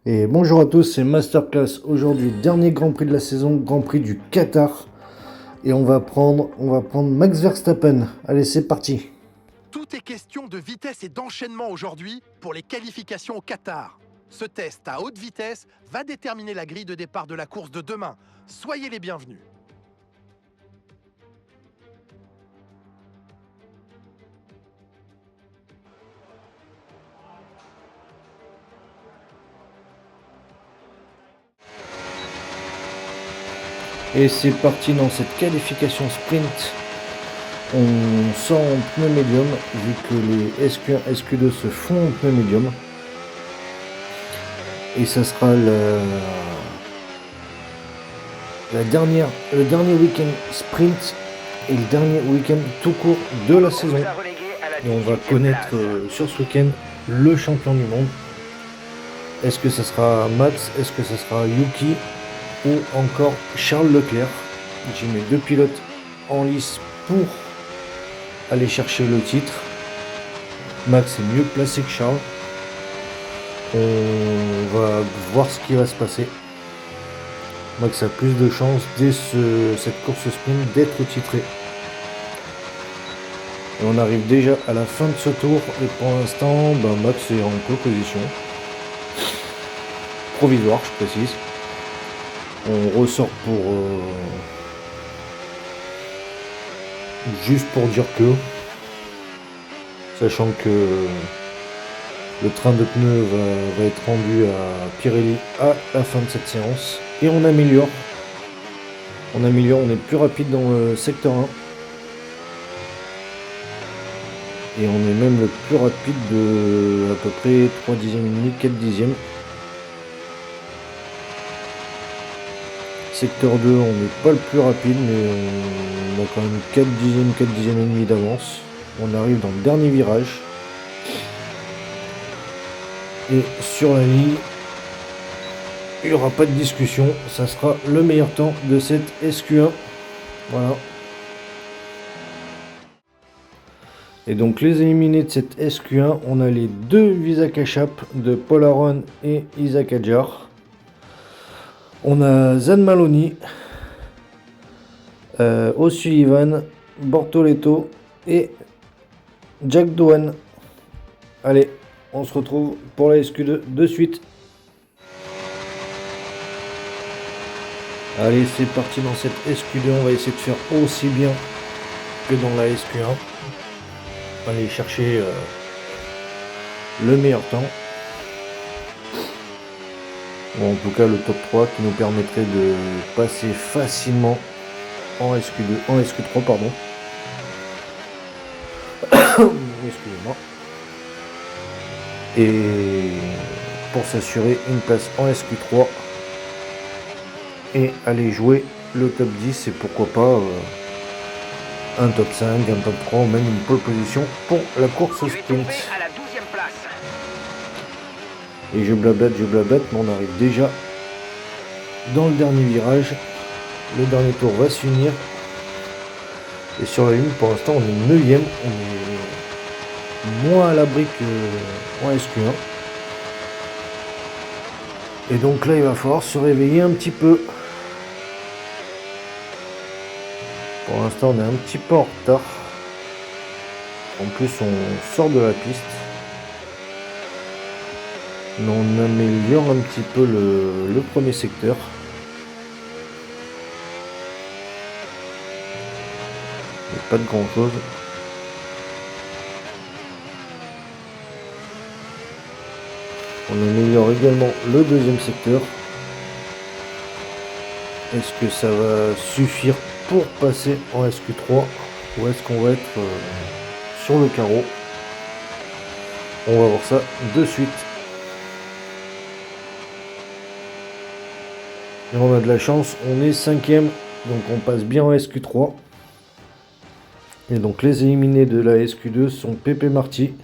Et bonjour à tous, c'est Masterclass. Aujourd'hui, dernier Grand Prix de la saison, Grand Prix du Qatar. Et on va prendre Max Verstappen. Allez, c'est parti. Tout est question de vitesse et d'enchaînement aujourd'hui pour les qualifications au Qatar. Ce test à haute vitesse va déterminer la grille de départ de la course de demain. Soyez les bienvenus. Et c'est parti dans cette qualification sprint. On sort en pneu médium, vu que les SQ1, SQ2 se font en pneu médium. Et ça sera le dernier week-end sprint et le dernier week-end tout court de la saison. Et on va connaître sur ce week-end le champion du monde. Est-ce que ça sera Max? Est-ce que ça sera Yuki? Ou encore Charles Leclerc? J'ai mes deux pilotes en lice pour aller chercher le titre. Max est mieux placé que Charles. On va voir ce qui va se passer. Max a plus de chances dès cette course sprint d'être titré. Et on arrive déjà à la fin de ce tour et pour l'instant Max est en pole position. Provisoire, je précise. On ressort pour juste pour dire que, sachant que le train de pneus va être rendu à Pirelli à la fin de cette séance. Et on améliore. On est plus rapide dans le secteur 1. Et on est même le plus rapide de à peu près 3 dixièmes et demi, 4 dixièmes. Secteur 2, on n'est pas le plus rapide, mais on a quand même 4 dixièmes et demi d'avance. On arrive dans le dernier virage. Et sur la ligne, il n'y aura pas de discussion. Ça sera le meilleur temps de cette SQ1. Voilà. Et donc les éliminés de cette SQ1, on a les deux Visa Kachap de Paul Aron et Isaac Adjar. On a Zan Maloney, O'Sullivan, Bortoleto et Jack Doohan. Allez, on se retrouve pour la SQ2 de suite. Allez, c'est parti dans cette SQ2. On va essayer de faire aussi bien que dans la SQ1. On va aller chercher le meilleur temps. Bon, en tout cas, le top 3 qui nous permettrait de passer facilement en SQ3, pardon. Excusez-moi. Et pour s'assurer une place en SQ3 et aller jouer le top 10 et pourquoi pas un top 5, un top 3 ou même une pole position pour la course sprint. Et je blablate, mais on arrive déjà dans le dernier virage. Le dernier tour va s'unir. Et sur la ligne, pour l'instant, on est 9ème. On est moins à l'abri qu'en SQ1. Et donc là, il va falloir se réveiller un petit peu. Pour l'instant, on est un petit peu en retard. En plus, on sort de la piste. Mais on améliore un petit peu le premier secteur. Mais pas de grand chose. On améliore également le deuxième secteur. Est-ce que ça va suffire pour passer en SQ3 ou est-ce qu'on va être sur le carreau? On va voir ça de suite. Et on a de la chance, on est 5ème, donc on passe bien en SQ3. Et donc les éliminés de la SQ2 sont Pepe Marty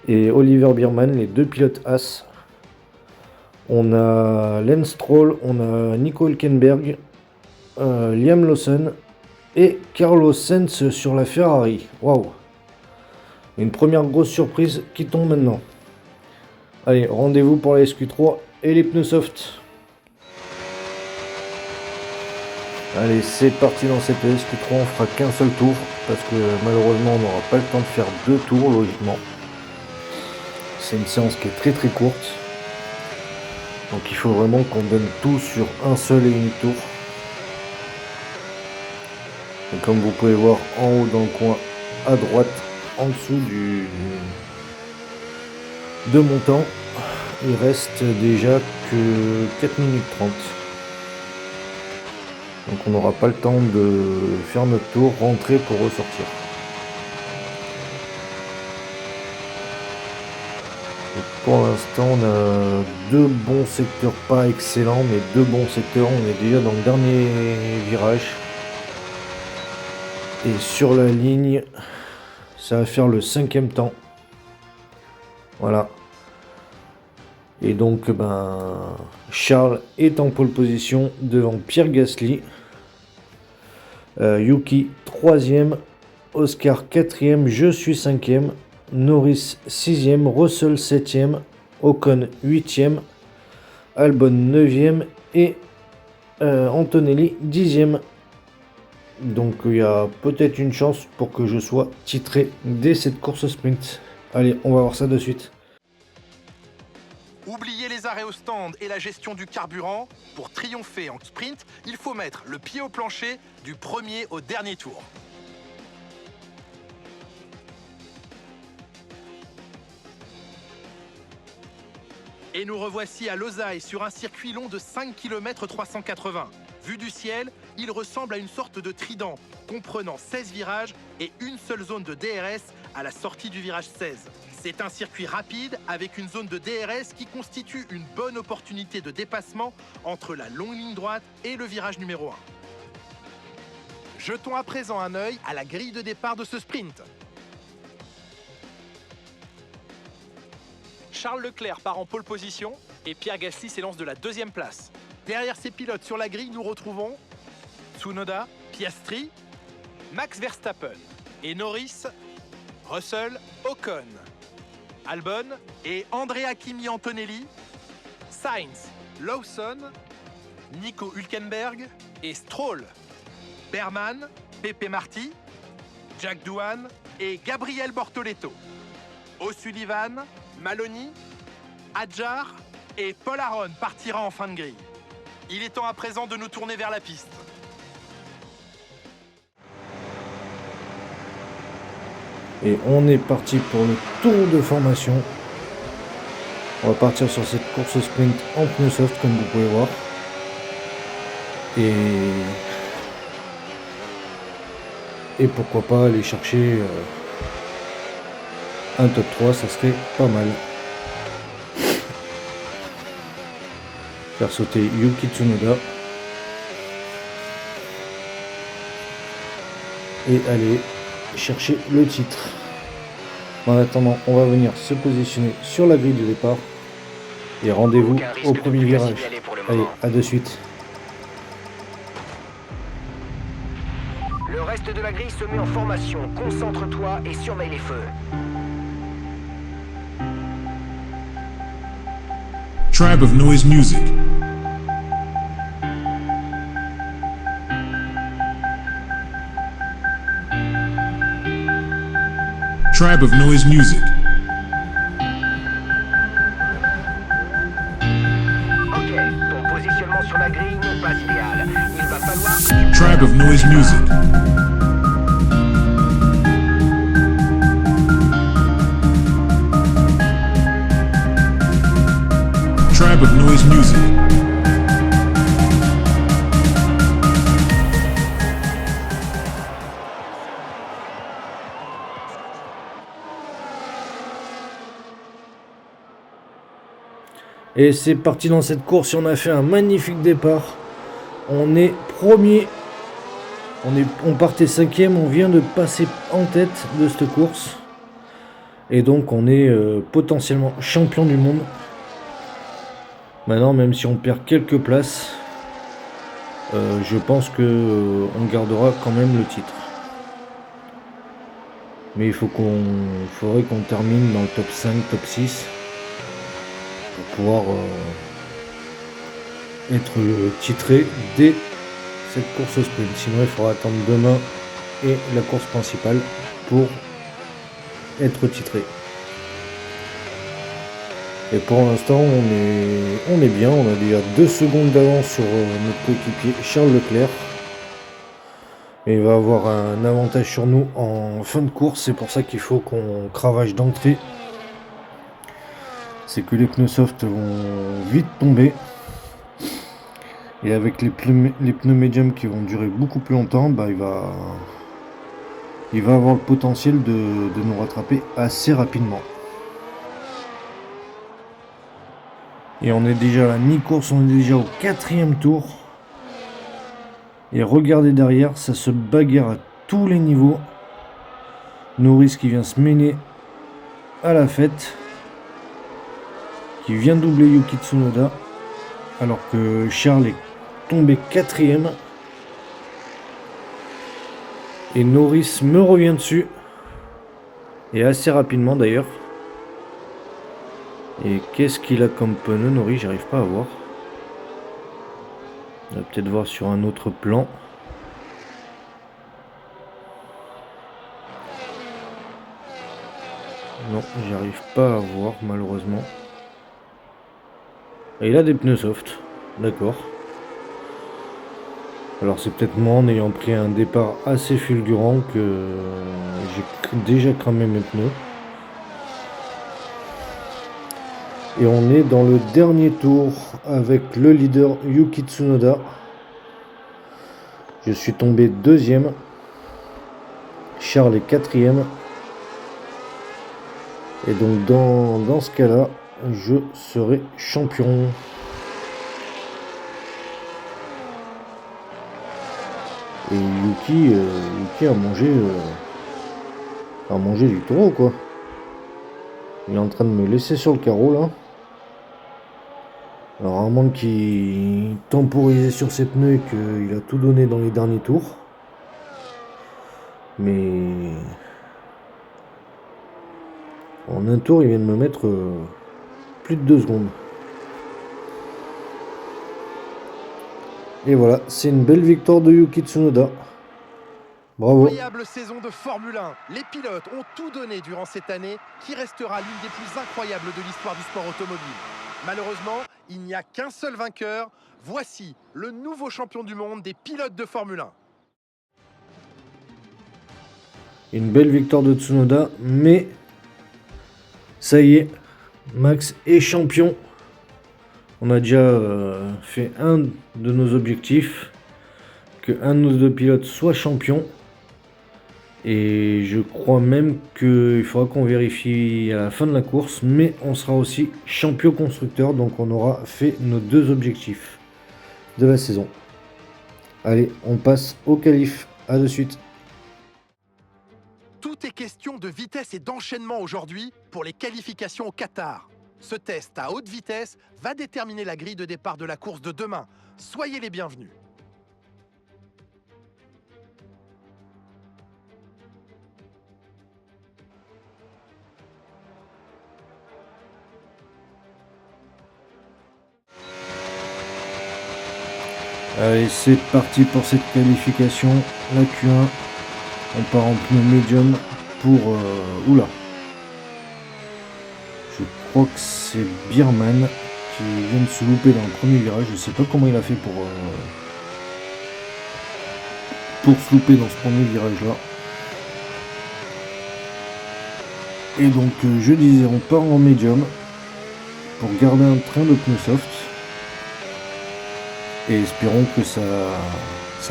et Oliver Biermann, les deux pilotes As. On a Lance Stroll, on a Nico Hülkenberg, Liam Lawson et Carlos Sainz sur la Ferrari. Waouh! Une première grosse surprise qui tombe maintenant. Allez, rendez-vous pour la SQ3 et les pneus soft. Allez, c'est parti dans cette SQ3, on fera qu'un seul tour, parce que malheureusement on n'aura pas le temps de faire 2 tours logiquement. C'est une séance qui est très très courte. Donc il faut vraiment qu'on donne tout sur un seul et unique tour. Et comme vous pouvez voir en haut dans le coin à droite, en dessous de mon temps, il reste déjà que 4 minutes 30. Donc on n'aura pas le temps de faire notre tour, rentrer pour ressortir. Donc pour l'instant on a 2 bons secteurs, pas excellents, mais 2 bons secteurs. On est déjà dans le dernier virage. Et sur la ligne, ça va faire le 5e temps. Voilà. Et donc, Charles est en pole position devant Pierre Gasly. Yuki 3e. Oscar 4e. Je suis 5e. Norris 6e. Russell 7e. Ocon 8e. Albon 9e. Et Antonelli 10e. Donc il y a peut-être une chance pour que je sois titré dès cette course sprint. Allez, on va voir ça de suite. Oubliez les arrêts au stand et la gestion du carburant. Pour triompher en sprint, il faut mettre le pied au plancher du premier au dernier tour. Et nous revoici à Losail sur un circuit long de 5 km 380. Vu du ciel, il ressemble à une sorte de trident, comprenant 16 virages et une seule zone de DRS à la sortie du virage 16. C'est un circuit rapide avec une zone de DRS qui constitue une bonne opportunité de dépassement entre la longue ligne droite et le virage numéro 1. Jetons à présent un œil à la grille de départ de ce sprint. Charles Leclerc part en pole position et Pierre Gasly s'élance de la 2e place. Derrière ces pilotes sur la grille, nous retrouvons Tsunoda, Piastri, Max Verstappen et Norris, Russell, Ocon, Albon et Andrea Kimi Antonelli, Sainz, Lawson, Nico Hülkenberg et Stroll, Berman, Pepe Marti, Jack Doohan et Gabriel Bortoleto, O'Sullivan, Maloney, Adjar et Paul Aron partira en fin de grille. Il est temps à présent de nous tourner vers la piste. Et on est parti pour le tour de formation. On va partir sur cette course sprint en pneus soft comme vous pouvez voir. Et pourquoi pas aller chercher un top 3, ça serait pas mal. Faire sauter Yuki Tsunoda. Et aller chercher le titre. En attendant, on va venir se positionner sur la grille de départ. Et rendez-vous au premier virage. Allez, à de suite. Le reste de la grille se met en formation. Concentre-toi et surveille les feux. Tribe of Noise Music. Tribe of Noise Music. Ok, ton positionnement sur la grille n'est pas idéal. Il va falloir que tu... Tribe of Noise Music. Tribe of Noise Music. Et c'est parti dans cette course, on a fait un magnifique départ. On est premier. On partait 5e, on vient de passer en tête de cette course. Et donc on est potentiellement champion du monde. Maintenant, même si on perd quelques places, je pense que on gardera quand même le titre. Mais il faudrait qu'on termine dans le top 5, top 6. pour pouvoir être titré dès cette course sprint. Sinon il faudra attendre demain et la course principale pour être titré. Et pour l'instant on est bien, on a déjà 2 secondes d'avance sur notre coéquipier Charles Leclerc. Et il va avoir un avantage sur nous en fin de course, c'est pour ça qu'il faut qu'on cravache d'entrée. C'est que les pneus soft vont vite tomber. Et avec les pneus médiums qui vont durer beaucoup plus longtemps, bah, il va avoir le potentiel de nous rattraper assez rapidement. Et on est déjà à la mi-course, on est déjà au 4e tour. Et regardez derrière, ça se bagarre à tous les niveaux. Norris qui vient se mêler à la fête. Qui vient doubler Yuki Tsunoda. Alors que Charles est tombé 4e. Et Norris me revient dessus. Et assez rapidement d'ailleurs. Et qu'est-ce qu'il a comme pneu Norris, j'arrive pas à voir. On va peut-être voir sur un autre plan. Non, j'arrive pas à voir malheureusement. Et il a des pneus soft, d'accord. Alors c'est peut-être moi en ayant pris un départ assez fulgurant que j'ai déjà cramé mes pneus. Et on est dans le dernier tour avec le leader Yuki Tsunoda. Je suis tombé 2e. Charles est 4e. Et donc dans ce cas-là, je serai champion. Et Yuki a mangé du taureau quoi. Il est en train de me laisser sur le carreau là. Alors à moins qu'il temporisait sur ses pneus et qu'il a tout donné dans les derniers tours. Mais en un tour il vient de me mettre plus de 2 secondes. Et voilà, c'est une belle victoire de Yuki Tsunoda. Bravo. Incroyable saison de Formule 1. Les pilotes ont tout donné durant cette année qui restera l'une des plus incroyables de l'histoire du sport automobile. Malheureusement, il n'y a qu'un seul vainqueur. Voici le nouveau champion du monde des pilotes de Formule 1. Une belle victoire de Tsunoda, mais ça y est, Max est champion. On a déjà fait un de nos objectifs, que un de nos 2 pilotes soit champion. Et je crois même qu'il faudra qu'on vérifie à la fin de la course, mais on sera aussi champion constructeur, donc on aura fait nos 2 objectifs de la saison. Allez, on passe au qualif, à de suite. Tout est question de vitesse et d'enchaînement aujourd'hui pour les qualifications au Qatar. Ce test à haute vitesse va déterminer la grille de départ de la course de demain. Soyez les bienvenus. Allez, c'est parti pour cette qualification. La Q1, on part en pneu médium pour... oula. Je crois que c'est Bierman qui vient de se louper dans le premier virage. Je sais pas comment il a fait pour se louper dans ce premier virage là. Et donc je disais, on part en médium pour garder un train de pneus soft. Et espérons que ça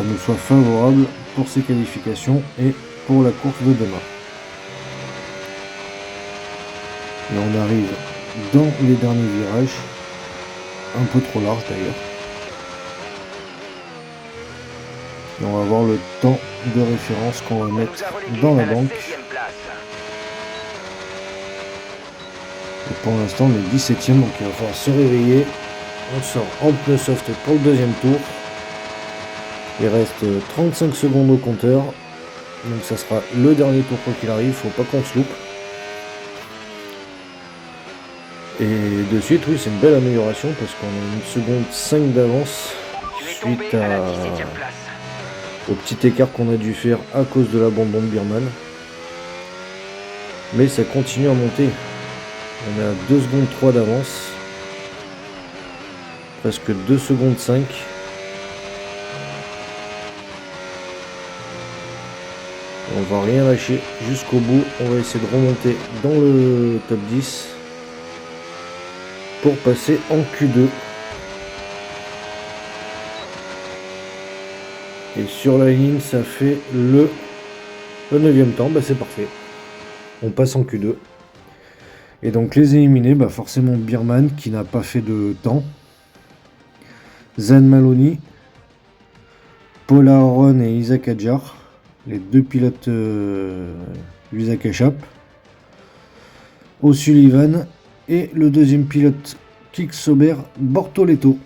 nous soit favorable pour ces qualifications et pour la course de demain. Et on arrive dans les derniers virages, un peu trop large d'ailleurs. Et on va voir le temps de référence qu'on va mettre dans la banque. Et pour l'instant on est 17ème, donc il va falloir se réveiller. On sort en pneu soft pour le deuxième tour. Il reste 35 secondes au compteur. Donc ça sera le dernier tour quoi qu'il arrive, faut pas qu'on se loupe. Et de suite, oui, c'est une belle amélioration parce qu'on a une seconde 5 d'avance suite au petit écart qu'on a dû faire à cause de l'abandon de Birman. Mais ça continue à monter. On a 2 secondes 3 d'avance. Presque 2 secondes 5. On va rien lâcher jusqu'au bout. On va essayer de remonter dans le top 10 pour passer en Q2. Et sur la ligne, ça fait le 9e temps. Bah, c'est parfait. On passe en Q2. Et donc les éliminés, bah forcément Birman qui n'a pas fait de temps. Zane Maloney, Paul Aaron et Isaac Adjar, les 2 pilotes Isaac Achap. O'Sullivan et le 2e pilote Kik Sober Bortoletto.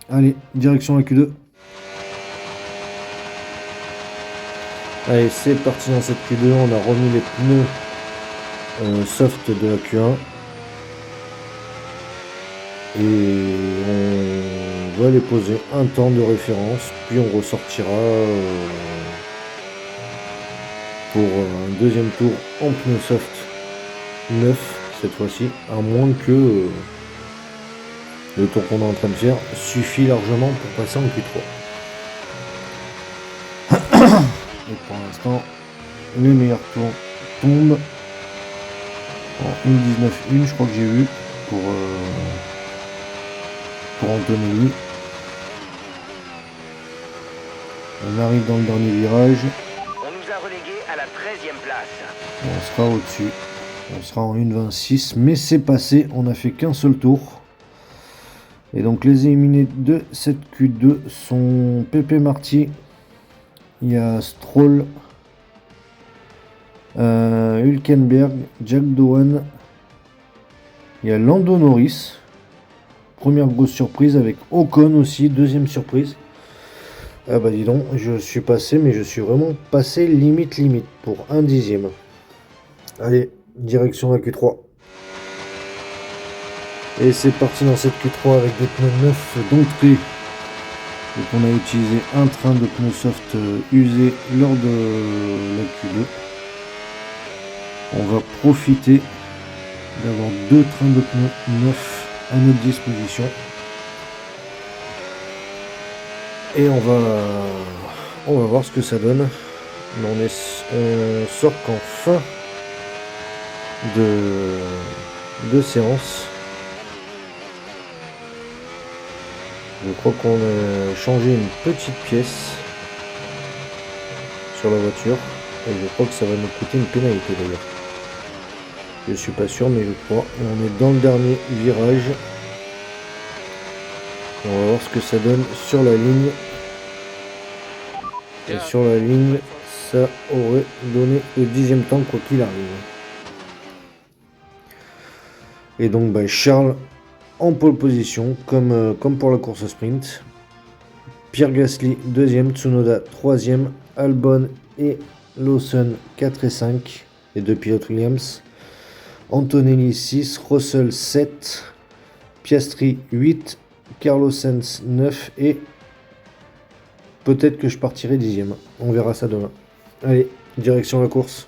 Allez, direction la Q2. Allez, c'est parti dans cette Q2. On a remis les pneus soft de la Q1. Et on va les poser un temps de référence, puis on ressortira pour un deuxième tour en pneus soft 9 cette fois-ci, à moins que le tour qu'on est en train de faire suffit largement pour passer en Q3. Et pour l'instant, les meilleurs tours tombent en 1.19.1, je crois que j'ai vu pour Antonelli. On arrive dans le dernier virage. On nous a relégués à la 13e place. On sera au-dessus. On sera en 1.26, mais c'est passé. On n'a fait qu'un seul tour. Et donc les éliminés de cette Q2 sont Pepe Marty, il y a Stroll, Hülkenberg, Jack Doohan, il y a Lando Norris. Première grosse surprise avec Ocon aussi, deuxième surprise. Ah bah dis donc, je suis passé, mais je suis vraiment passé limite pour 1 dixième. Allez, direction la Q3. Et c'est parti dans cette Q3 avec des pneus neufs d'entrée. Donc on a utilisé un train de pneus soft usé lors de la Q2. On va profiter d'avoir 2 trains de pneus neufs à notre disposition. Et on va voir ce que ça donne. Mais on sort qu'en fin de séance. Je crois qu'on a changé une petite pièce sur la voiture. Et je crois que ça va nous coûter une pénalité d'ailleurs. Je suis pas sûr, mais je crois. Et on est dans le dernier virage. On va voir ce que ça donne sur la ligne. Et sur la ligne, ça aurait donné le 10e temps quoi qu'il arrive. Et donc Charles en pole position, comme pour la course sprint. Pierre Gasly 2e, Tsunoda 3e, Albon et Lawson 4 et 5, les 2 pilotes Williams. Antonelli 6, Russell 7, Piastri 8, Carlos Sainz 9 et peut-être que je partirai 10e. On verra ça demain. Allez, direction la course.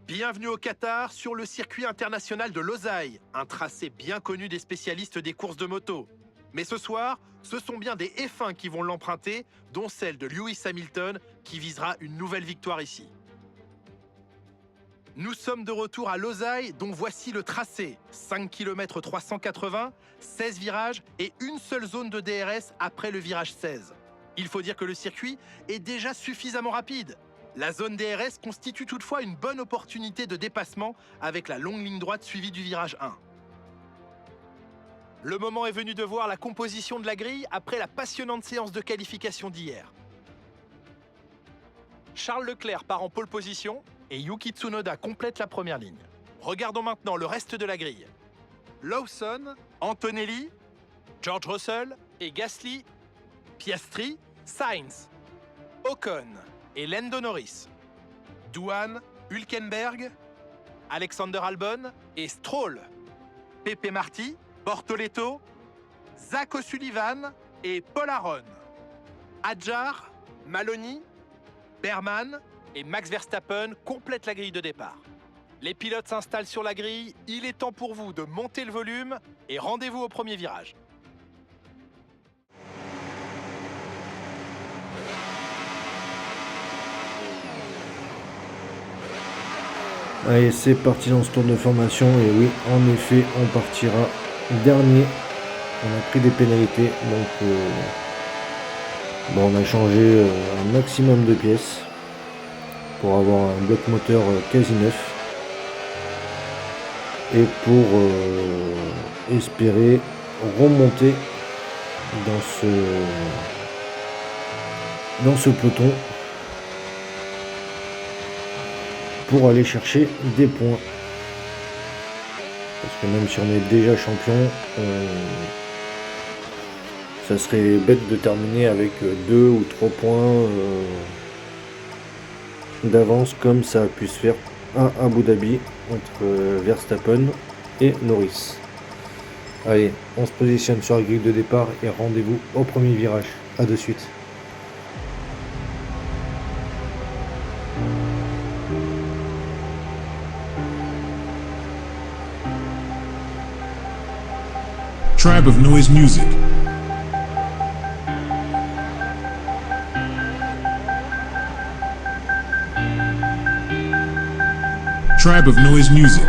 Bienvenue au Qatar sur le circuit international de Losail, un tracé bien connu des spécialistes des courses de moto. Mais ce soir, ce sont bien des F1 qui vont l'emprunter, dont celle de Lewis Hamilton qui visera une nouvelle victoire ici. Nous sommes de retour à Losail, dont voici le tracé. 5 km 380, 16 virages et une seule zone de DRS après le virage 16. Il faut dire que le circuit est déjà suffisamment rapide. La zone DRS constitue toutefois une bonne opportunité de dépassement avec la longue ligne droite suivie du virage 1. Le moment est venu de voir la composition de la grille après la passionnante séance de qualification d'hier. Charles Leclerc part en pole position et Yuki Tsunoda complète la première ligne. Regardons maintenant le reste de la grille. Lawson, Antonelli, George Russell et Gasly, Piastri, Sainz, Ocon et Lando Norris, Doohan, Hülkenberg, Alexander Albon et Stroll. Pepe Marti, Bortoleto, Zach O'Sullivan et Paul Aron. Hadjar, Maloney, Berman et Max Verstappen complètent la grille de départ. Les pilotes s'installent sur la grille, il est temps pour vous de monter le volume et rendez-vous au premier virage. Allez, c'est parti dans ce tour de formation. Et oui, en effet, on partira dernier. On a pris des pénalités, donc on a changé un maximum de pièces pour avoir un bloc moteur quasi neuf et pour espérer remonter dans ce peloton pour aller chercher des points. Parce que même si on est déjà champion, ça serait bête de terminer avec 2 ou 3 points d'avance comme ça a pu se faire à Abu Dhabi entre Verstappen et Norris. Allez, on se positionne sur la grille de départ et rendez-vous au premier virage. A de suite. Tribe of Noise Music. Tribe of Noise Music.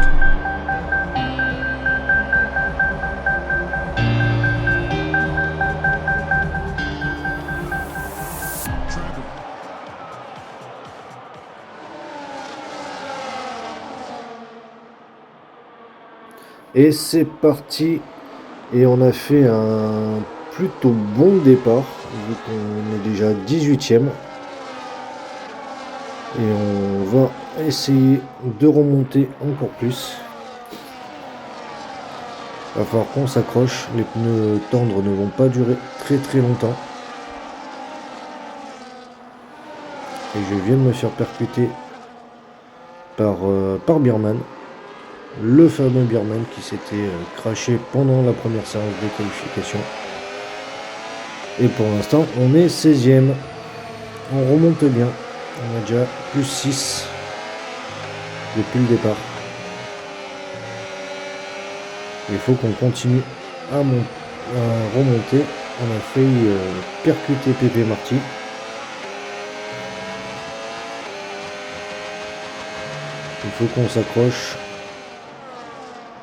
Et c'est parti. Et on a fait un plutôt bon départ, vu qu'on est déjà 18ème. Et on va essayer de remonter encore plus. Il va falloir qu'on s'accroche. Les pneus tendres ne vont pas durer très très longtemps. Et je viens de me faire percuter par Birman. Le fameux Birman qui s'était craché pendant la première séance de qualification. Et pour l'instant, on est 16ème. On remonte bien. On a déjà plus 6 depuis le départ. Il faut qu'on continue à remonter. On a failli percuter Pepe Marti. Il faut qu'on s'accroche.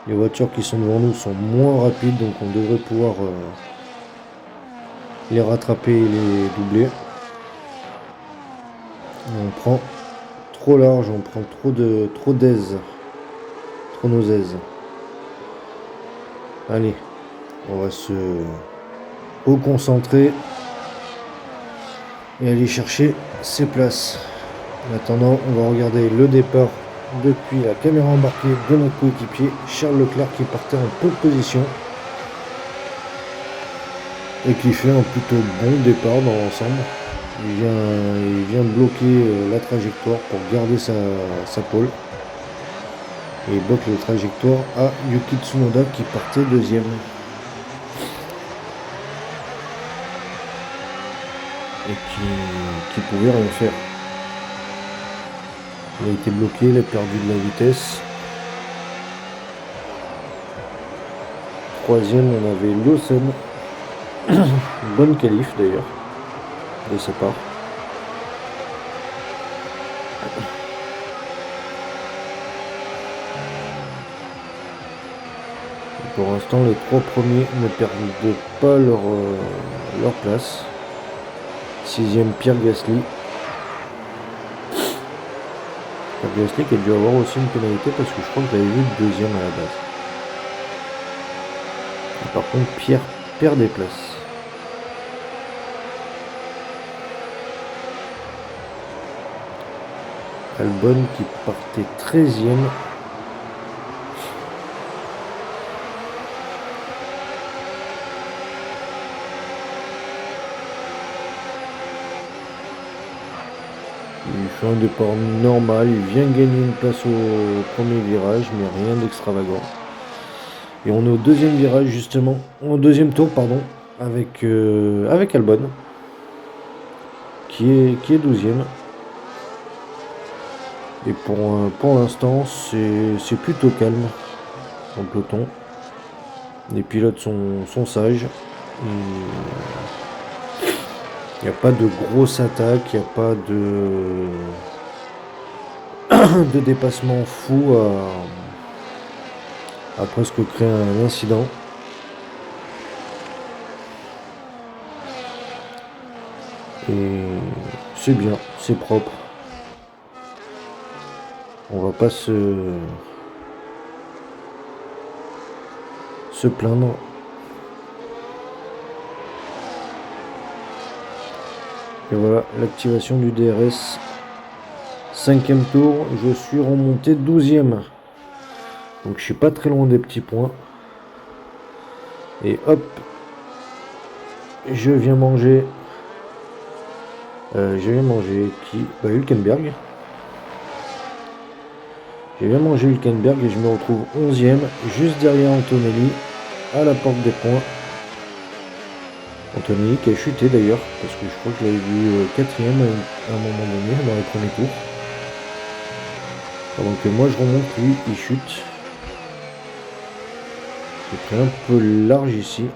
Les voitures qui sont devant nous sont moins rapides, donc on devrait pouvoir les rattraper et les doubler. On prend trop large, on prend trop d'aise, trop nos aises. Allez, on va se reconcentrer et aller chercher ces places. En attendant, on va regarder le départ depuis la caméra embarquée de notre coéquipier Charles Leclerc qui partait en pole position et qui fait un plutôt bon départ dans l'ensemble. Il vient bloquer la trajectoire pour garder sa pole et il bloque la trajectoire à Yuki Tsunoda qui partait deuxième. Et qui pouvait rien faire. Il a été bloqué, il a perdu de la vitesse. Troisième, on avait Lawson. Bonne qualif d'ailleurs, de sa part. Et pour l'instant, les 3 premiers ne perdent pas leur place. 6ème, Pierre Gasly. Gasly qui a dû avoir aussi une pénalité parce que je crois que j'avais vu le deuxième à la base. Et par contre, Pierre perd des places. Albon qui partait 13ème. Il fait un départ normal, il vient gagner une place au premier virage, mais rien d'extravagant. Et on est au deuxième virage justement, au deuxième tour pardon, avec Albon, qui est 12e. Et pour l'instant, c'est plutôt calme en peloton. Les pilotes sont sages. Il n'y a pas de grosse attaque, il n'y a pas de dépassement fou à presque créer un incident. Et c'est bien, c'est propre. On va pas se plaindre. Et voilà l'activation du DRS. 5e tour, je suis remonté 12e. Donc je suis pas très loin des petits points. Et hop, je viens manger qui Hülkenberg. Je viens manger Hülkenberg et je me retrouve 11e, juste derrière Antonelli, à la porte des points. Antonelli qui a chuté d'ailleurs, parce que je crois que je l'avais vu 4e à un moment donné, dans les premiers tours. Pendant que moi je remonte, lui il chute. J'ai pris un peu large ici.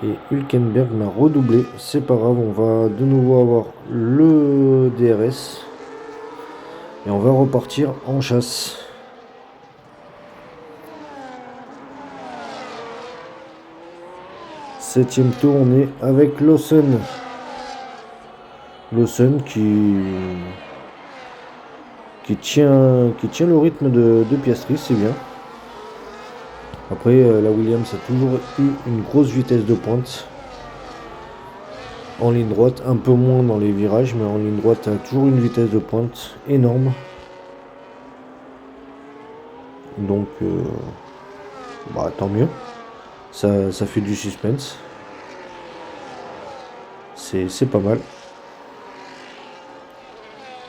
Et Hülkenberg m'a redoublé, c'est pas grave, on va de nouveau avoir le DRS. Et on va repartir en chasse. Septième tour, on est avec Lawson. Lawson qui tient le rythme de Piastri, c'est bien. Après, la Williams a toujours eu une grosse vitesse de pointe. En ligne droite, un peu moins dans les virages, mais en ligne droite, a toujours une vitesse de pointe énorme. Donc, tant mieux. Ça fait du suspense. C'est pas mal.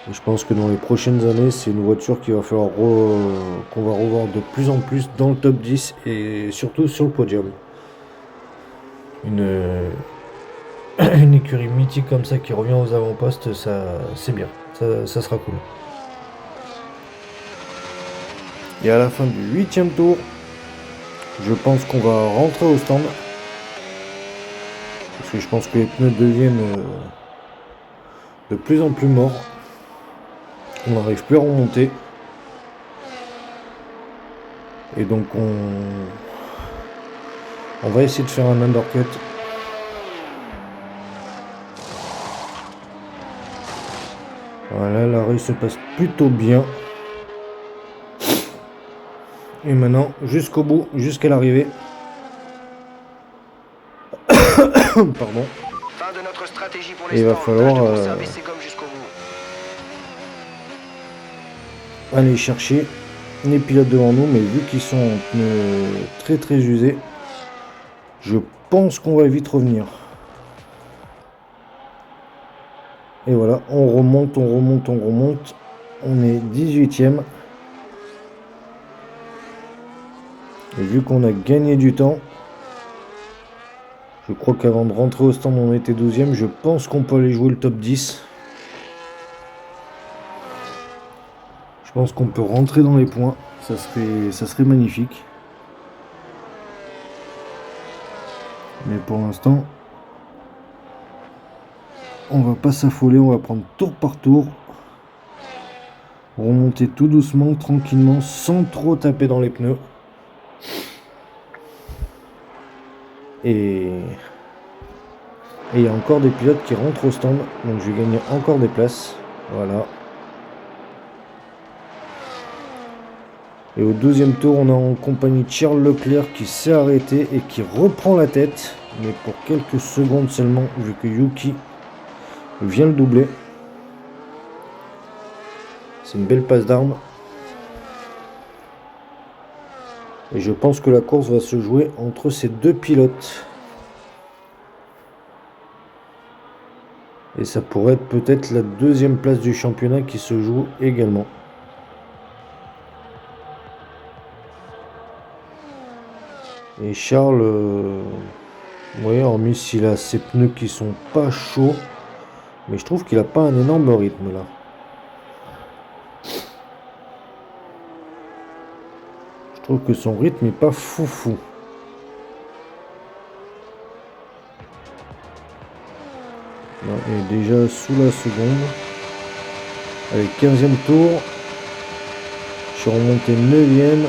Et je pense que dans les prochaines années, c'est une voiture qu'il va falloir qu'on va revoir de plus en plus dans le top 10 et surtout sur le podium. Une écurie mythique comme ça qui revient aux avant-postes, ça c'est bien, ça sera cool. Et à la fin du 8e tour, je pense qu'on va rentrer au stand. Parce que je pense que les pneus deviennent de plus en plus morts. On n'arrive plus à remonter. Et donc on va essayer de faire un undercut. Voilà, l'arrêt se passe plutôt bien. Et maintenant, jusqu'au bout, jusqu'à l'arrivée. Pardon. Fin de notre stratégie pour Et il va falloir aller chercher les pilotes devant nous, mais vu qu'ils sont en pneus très très usés, je pense qu'on va vite revenir. Et voilà, on remonte. On est 18e. Et vu qu'on a gagné du temps, je crois qu'avant de rentrer au stand on était 12e, je pense qu'on peut aller jouer le top 10. Je pense qu'on peut rentrer dans les points, ça serait magnifique. Mais pour l'instant, on va pas s'affoler, on va prendre tour par tour. Remonter tout doucement, tranquillement, sans trop taper dans les pneus. Et il y a encore des pilotes qui rentrent au stand, donc je vais gagner encore des places. Voilà. Et au 12e tour, on est en compagnie de Charles Leclerc qui s'est arrêté et qui reprend la tête, mais pour quelques secondes seulement, vu que Yuki vient le doubler. C'est une belle passe d'armes. Et je pense que la course va se jouer entre ces deux pilotes. Et ça pourrait être peut-être la deuxième place du championnat qui se joue également. Et Charles, ouais, hormis s'il a ses pneus qui sont pas chauds, mais je trouve qu'il a pas un énorme rythme là. Je trouve que son rythme est pas foufou. Non, il est déjà sous la seconde. Allez, 15e tour. Je suis remonté 9e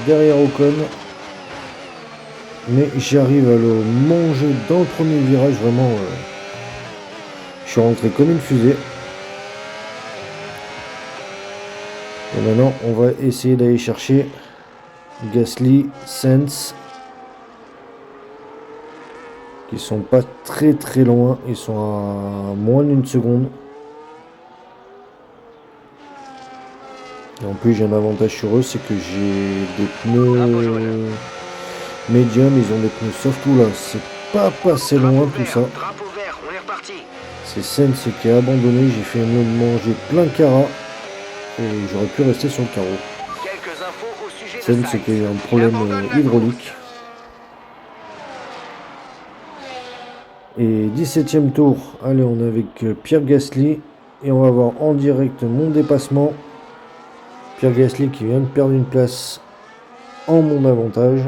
derrière Ocon. Mais j'arrive à le manger dans le premier virage. Vraiment, je suis rentré comme une fusée. Et maintenant, on va essayer d'aller chercher Gasly, Sainz, qui sont pas très très loin, ils sont à moins d'une seconde. Et en plus j'ai un avantage sur eux, c'est que j'ai des pneus médium, ils ont des pneus soft. Là, c'est pas passé loin tout ça. C'est Sainz qui a abandonné, j'ai fait me manger plein cara et j'aurais pu rester sur le carreau. Sainz qui a eu un problème hydraulique. Et 17e tour, allez, on est avec Pierre Gasly et on va voir en direct mon dépassement. Pierre Gasly qui vient de perdre une place en mon avantage.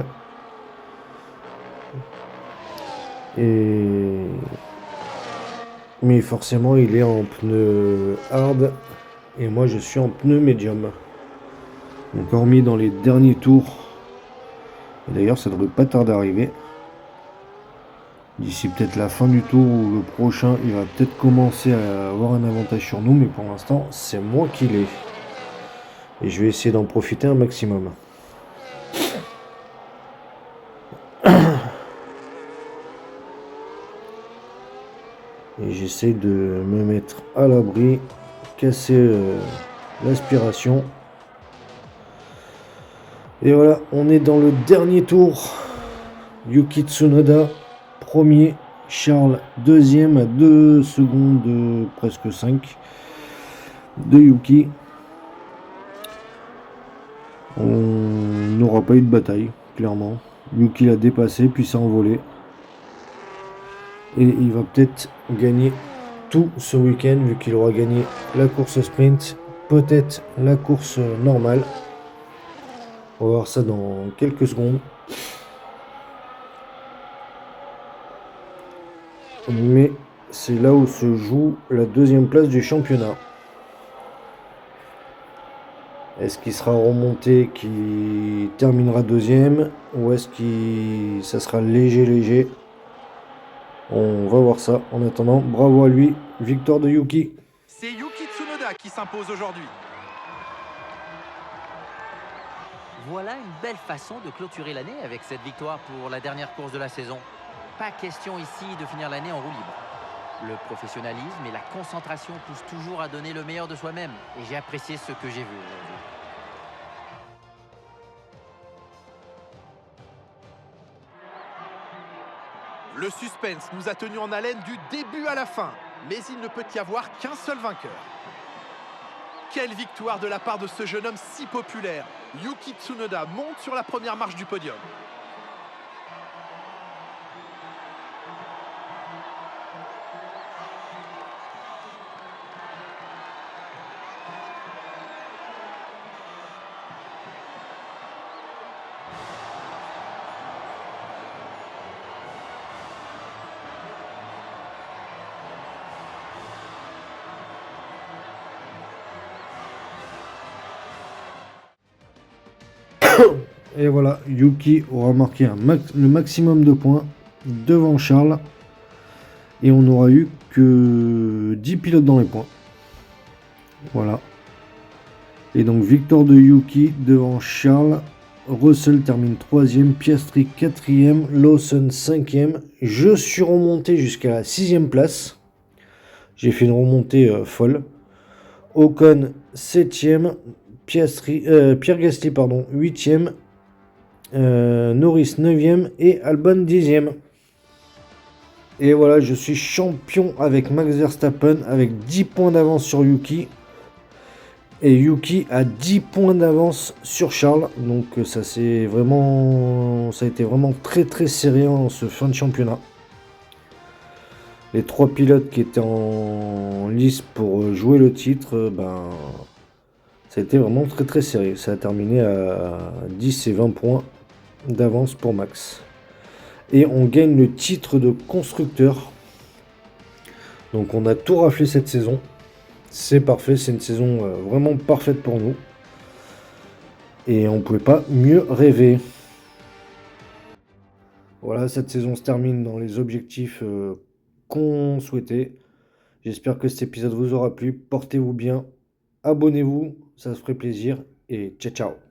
Mais forcément il est en pneu hard et moi je suis en pneu médium. Donc hormis dans les derniers tours, d'ailleurs ça devrait pas tarder à arriver. D'ici peut-être la fin du tour ou le prochain, il va peut-être commencer à avoir un avantage sur nous, mais pour l'instant, c'est moi qui l'ai. Et je vais essayer d'en profiter un maximum. Et j'essaie de me mettre à l'abri, casser l'aspiration. Et voilà, on est dans le dernier tour. Yuki Tsunoda premier, Charles deuxième à 2 secondes, presque 5 de Yuki. On n'aura pas eu de bataille, clairement. Yuki l'a dépassé, puis s'est envolé. Et il va peut-être gagner tout ce week-end, vu qu'il aura gagné la course sprint, peut-être la course normale. On va voir ça dans quelques secondes. Mais c'est là où se joue la deuxième place du championnat. Est-ce qu'il sera remonté qui terminera deuxième ou est-ce que ça sera léger? On va voir ça. En attendant, bravo à lui, victoire de Yuki. C'est Yuki Tsunoda qui s'impose aujourd'hui. Voilà une belle façon de clôturer l'année avec cette victoire pour la dernière course de la saison. Pas question ici de finir l'année en roue libre. Le professionnalisme et la concentration poussent toujours à donner le meilleur de soi-même. Et j'ai apprécié ce que j'ai vu aujourd'hui. Le suspense nous a tenus en haleine du début à la fin. Mais il ne peut y avoir qu'un seul vainqueur. Quelle victoire de la part de ce jeune homme si populaire. Yuki Tsunoda monte sur la première marche du podium. Et voilà, Yuki aura marqué le maximum de points devant Charles. Et on n'aura eu que 10 pilotes dans les points. Voilà. Et donc victoire de Yuki devant Charles. Russell termine 3e, Piastri 4e, Lawson 5e. Je suis remonté jusqu'à la 6e place. J'ai fait une remontée folle. Ocon 7e, Pierre Gasly 8e, Norris 9e et Albon 10e. Et voilà, je suis champion avec Max Verstappen avec 10 points d'avance sur Yuki. Et Yuki a 10 points d'avance sur Charles. Donc ça a été vraiment très très serré en ce fin de championnat. Les 3 pilotes qui étaient en lice pour jouer le titre, ça a été vraiment très très serré. Ça a terminé à 10 et 20 points d'avance pour Max. Et on gagne le titre de constructeur. Donc on a tout raflé cette saison. C'est parfait, c'est une saison vraiment parfaite pour nous. Et on ne pouvait pas mieux rêver. Voilà, cette saison se termine dans les objectifs qu'on souhaitait. J'espère que cet épisode vous aura plu. Portez-vous bien, abonnez-vous, ça se ferait plaisir. Et ciao ciao.